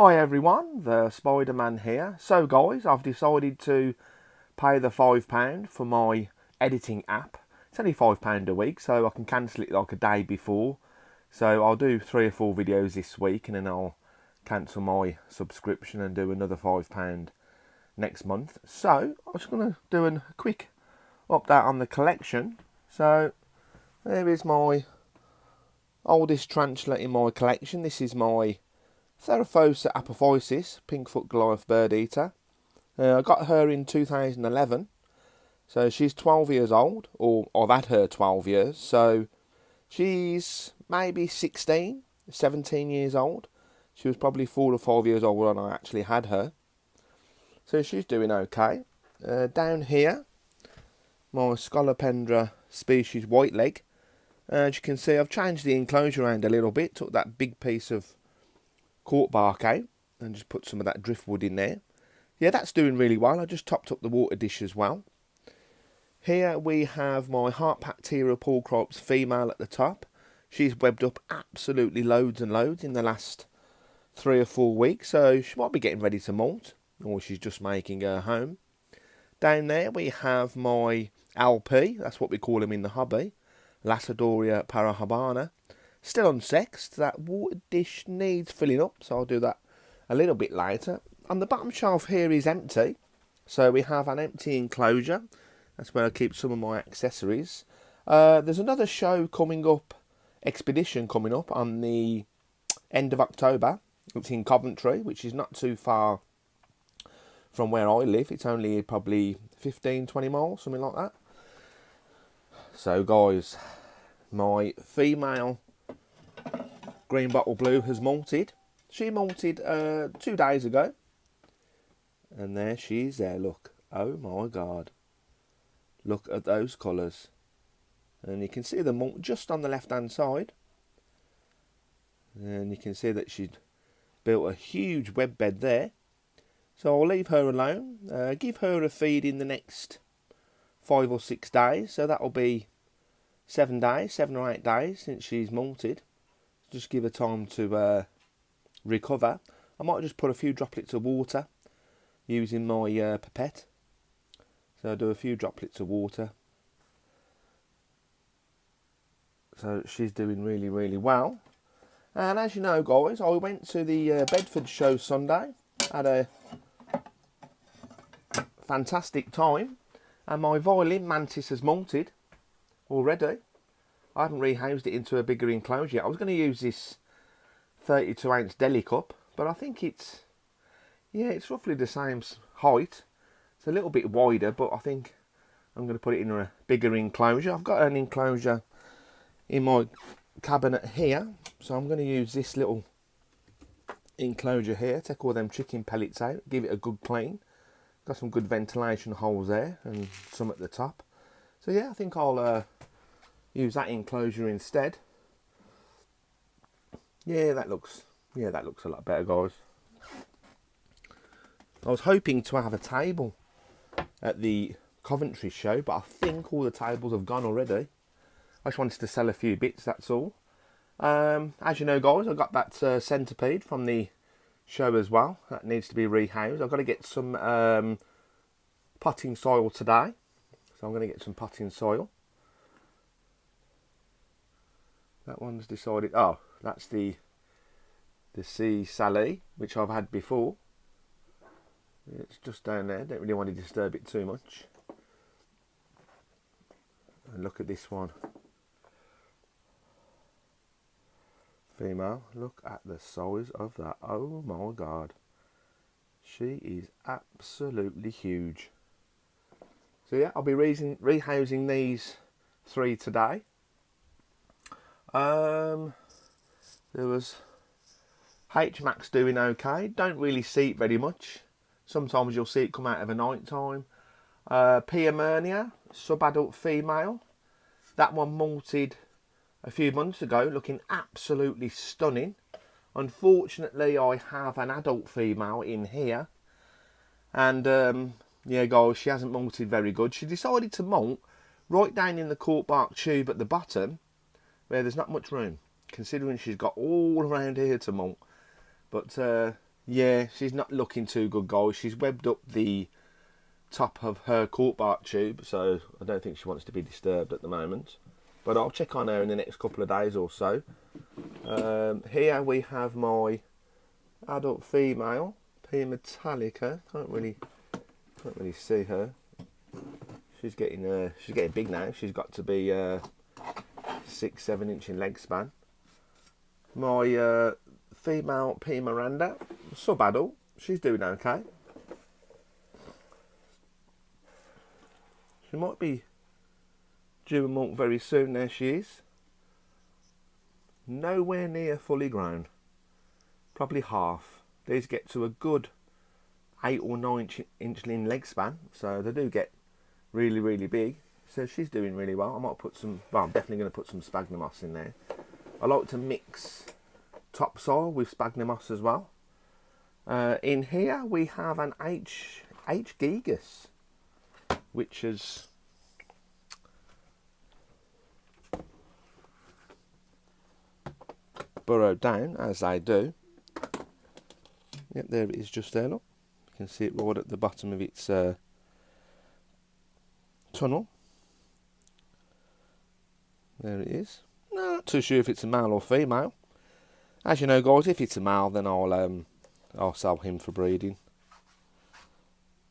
Hi everyone, the Spider-Man here. So guys, I've decided to pay the £5 for my editing app. It's only £5 a week, so I can cancel it like a day before. So I'll do 3 or 4 videos this week and then I'll cancel my subscription and do another £5 next month. So I'm just going to do a quick update on the collection. So there is my oldest tarantula in my collection. This is my Theraphosa apophysis, pink-foot Goliath bird eater. I got her in 2011, so she's 12 years old, or I've had her 12 years, so she's maybe 16, 17 years old. She was probably 4 or 5 years old when I actually had her, so she's doing okay. Down here, my Scolopendra species white leg. As you can see, I've changed the enclosure around a little bit, took that big piece of cork bark out and just put some of that driftwood in there. Yeah, that's doing really well. I just topped up the water dish as well. Here we have my Heartpacteria pulchrops female at the top. She's webbed up absolutely loads and loads in the last 3 or 4 weeks, so she might be getting ready to molt, or she's just making her home. Down there we have my LP, that's what we call him in the hobby, Lacedoria parahabana. Still unsexed. That water dish needs filling up, so I'll do that a little bit later. On the bottom shelf here is empty, so we have an empty enclosure. That's where I keep some of my accessories. There's another show coming up, expedition coming up on the end of October. It's in Coventry, which is not too far from where I live. It's only probably 15-20 miles, something like that. So guys, my female green bottle blue has molted. She molted 2 days ago. And there she is there, look. Oh my god. Look at those colours. And you can see the molt just on the left hand side. And you can see that she'd built a huge web bed there. So I'll leave her alone. Give her a feed in the next 5 or 6 days. So that'll be 7 or 8 days since she's molted. Just give her time to recover. I might just put a few droplets of water using my pipette. So I'll do a few droplets of water. So she's doing really, really well. And as you know, guys, I went to the Bedford show Sunday. Had a fantastic time. And my Violin Mantis has molted already. I haven't rehoused it into a bigger enclosure yet. I was going to use this 32-ounce deli cup, but I think it's roughly the same height. It's a little bit wider, but I think I'm going to put it in a bigger enclosure. I've got an enclosure in my cabinet here, so I'm going to use this little enclosure here. Take all them chicken pellets out, give it a good clean. Got some good ventilation holes there and some at the top. So yeah, I think I'll use that enclosure instead. Yeah, that looks a lot better, guys. I was hoping to have a table at the Coventry show, but I think all the tables have gone already. I just wanted to sell a few bits, that's all. As you know, guys, I got that centipede from the show as well. That needs to be rehoused. I've got to get some potting soil today, so I'm going to get some potting soil. That one's decided. Oh, that's the sea Sally, which I've had before. It's just down there. Don't really want to disturb it too much. And look at this one, female. Look at the size of that. Oh my god, she is absolutely huge. So yeah, I'll be rehousing these 3 today. There was H-Max doing okay. Don't really see it very much. Sometimes you'll see it come out of a night time. Pia Murnia, sub-adult female. That one molted a few months ago, looking absolutely stunning. Unfortunately, I have an adult female in here. And yeah, guys, she hasn't molted very good. She decided to molt right down in the cork bark tube at the bottom, where there's not much room, considering she's got all around here to molt. But Yeah, she's not looking too good, guys. She's webbed up the top of her court bark tube, so I don't think she wants to be disturbed at the moment. But I'll check on her in the next couple of days or so. Here we have my adult female, P Metallica. Can't really see her. She's getting big now. She's got to be 6-7 inch in leg span. My female P Miranda, sub-adult. She's doing okay. She might be due a molt very soon. There she is. Nowhere near fully grown. Probably half. These get to a good 8 or 9 inch in leg span, so they do get really, really big. So she's doing really well. I might put some, well, I'm definitely going to put some sphagnum moss in there. I like to mix topsoil with sphagnum moss as well. In here we have an H gigas, which is burrowed down as they do. Yep, there it is, just there. Look, you can see it right at the bottom of its tunnel. There it is. Not too sure if it's a male or female. As you know, guys, if it's a male, then I'll sell him for breeding,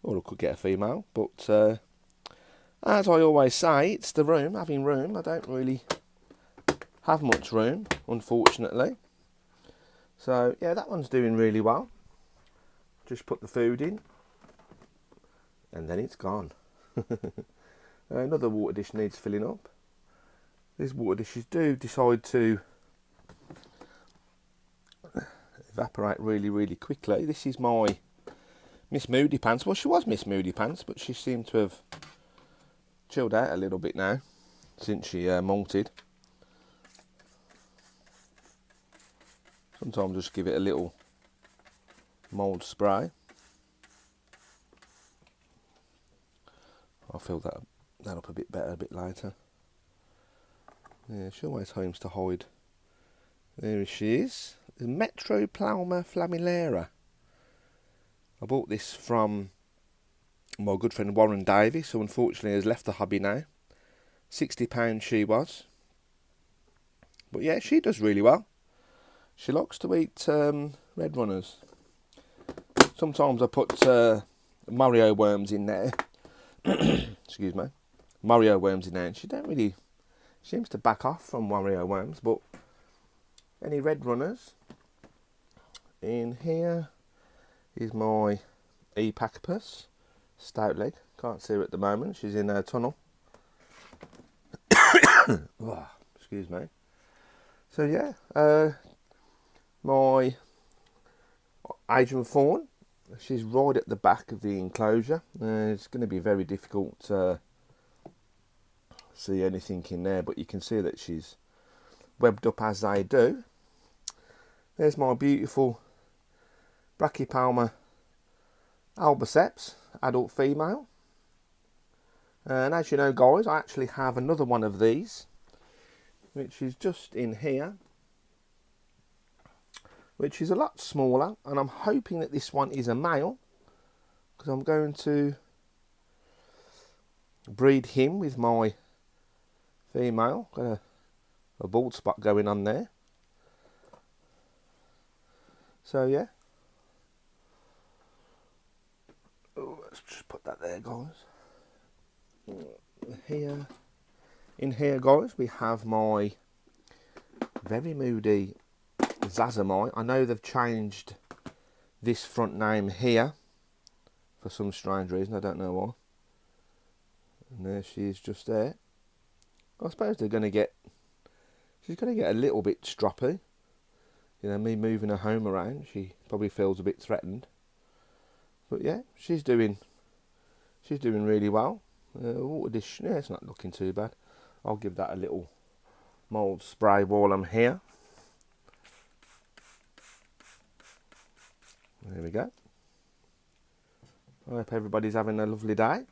or I could get a female. But as I always say, it's the room. Having room, I don't really have much room, unfortunately. So yeah, that one's doing really well. Just put the food in, and then it's gone. Another water dish needs filling up. These water dishes do decide to evaporate really, really quickly. This is my Miss Moody Pants. Well, she was Miss Moody Pants, but she seemed to have chilled out a little bit now since she molted. Sometimes just give it a little mould spray. I'll fill that up a bit better a bit later. Yeah, she always homes to hide. There she is. The Metroplasma flammulera. I bought this from my good friend Warren Davies, who unfortunately has left the hobby now. £60 she was. But yeah, she does really well. She likes to eat red runners. Sometimes I put Mario worms in there. Excuse me. Mario worms in there, and she seems to back off from Mario worms. But any red runners in here is my epacapus, stout leg. Can't see her at the moment. She's in her tunnel. Oh, excuse me. So yeah, my Asian fawn. She's right at the back of the enclosure. It's going to be very difficult to see anything in there, but you can see that she's webbed up as they do. There's my beautiful Brachypalma albiceps, adult female. And as you know, guys, I actually have another one of these, which is just in here, which is a lot smaller, and I'm hoping that this one is a male, because I'm going to breed him with my female. Got a bald spot going on there. So yeah, let's just put that there, guys. In here, guys, we have my very moody Zazamai. I know they've changed this front name here for some strange reason. I don't know why. And there she is, just there. I suppose she's going to get a little bit stroppy. You know, me moving her home around, she probably feels a bit threatened. But yeah, she's doing really well. Water dish, yeah, it's not looking too bad. I'll give that a little mould spray while I'm here. There we go. I hope everybody's having a lovely day.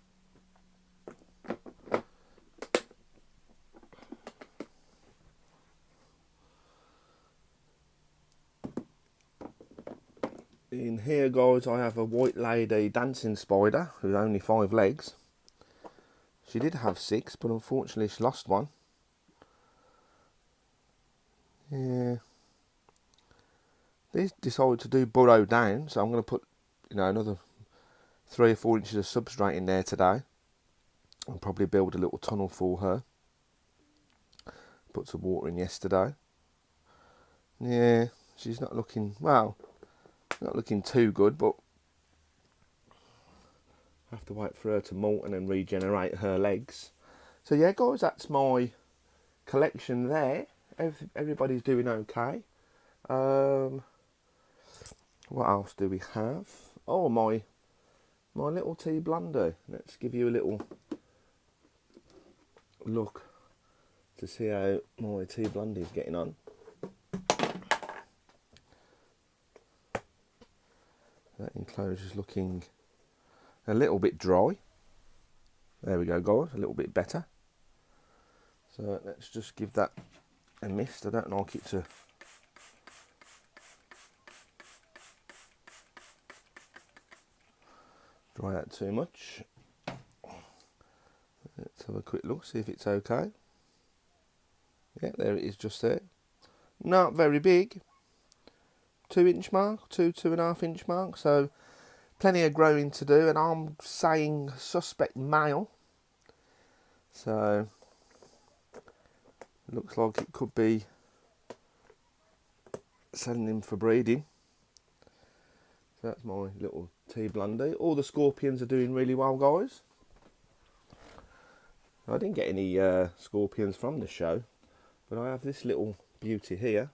In here, guys, I have a white lady dancing spider with only 5 legs. She did have 6, but unfortunately she lost one. Yeah. These decided to do burrow down, so I'm going to put, another 3 or 4 inches of substrate in there today. I'll probably build a little tunnel for her. Put some water in yesterday. Yeah, she's not looking, well, not looking too good, but I have to wait for her to molt and then regenerate her legs. So yeah, guys, that's my collection there. Everybody's doing okay. What else do we have? Oh, my little tea blundy. Let's give you a little look to see how my tea blundy is getting on. That enclosure is looking a little bit dry. There we go, guys, a little bit better. So let's just give that a mist. I don't like it to dry out too much. Let's have a quick look, see if it's okay. Yeah, there it is, just there. Not very big. 2-inch mark, 2.5 inch mark. So plenty of growing to do, and I'm saying suspect male. So looks like it could be selling him for breeding. So that's my little tea blundy. All the scorpions are doing really well, guys. I didn't get any scorpions from the show, but I have this little beauty here.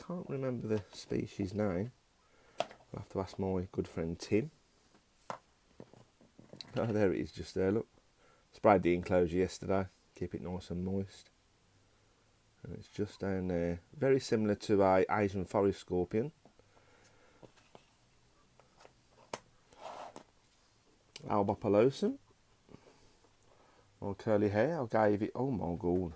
Can't remember the species name. I'll have to ask my good friend Tim. Oh, there it is, just there, look. Sprayed the enclosure yesterday, keep it nice and moist. And it's just down there. Very similar to a Asian forest scorpion. Albopilosum. All curly hair, I gave it, oh my god.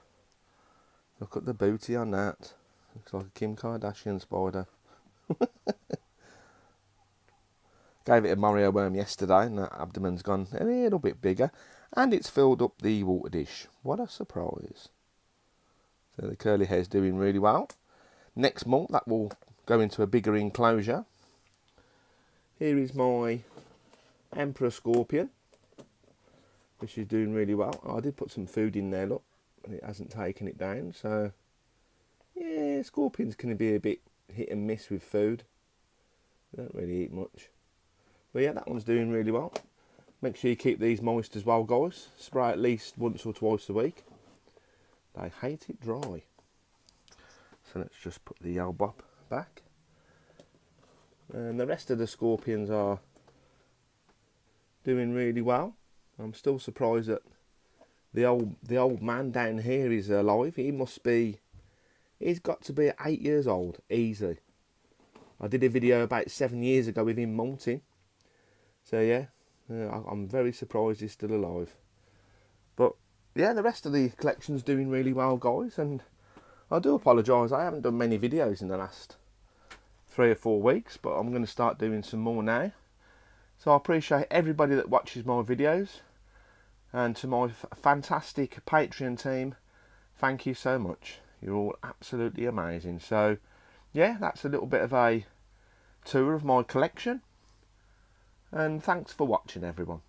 Look at the booty on that. Looks like a Kim Kardashian spider. Gave it a Mario worm yesterday and that abdomen's gone a little bit bigger. And it's filled up the water dish. What a surprise. So the curly hair's doing really well. Next month that will go into a bigger enclosure. Here is my Emperor Scorpion, which is doing really well. I did put some food in there, look, and it hasn't taken it down. So yeah, scorpions can be a bit hit and miss with food. They don't really eat much. But yeah, that one's doing really well. Make sure you keep these moist as well, guys. Spray at least once or twice a week. They hate it dry. So let's just put the Albop back. And the rest of the scorpions are doing really well. I'm still surprised that the old man down here is alive. He's got to be 8 years old, easy. I did a video about 7 years ago with him molting. So yeah, I'm very surprised he's still alive. But yeah, the rest of the collection's doing really well, guys. And I do apologise, I haven't done many videos in the last 3 or 4 weeks, but I'm going to start doing some more now. So I appreciate everybody that watches my videos. And to my fantastic Patreon team, thank you so much. You're all absolutely amazing. So yeah, that's a little bit of a tour of my collection. And thanks for watching, everyone.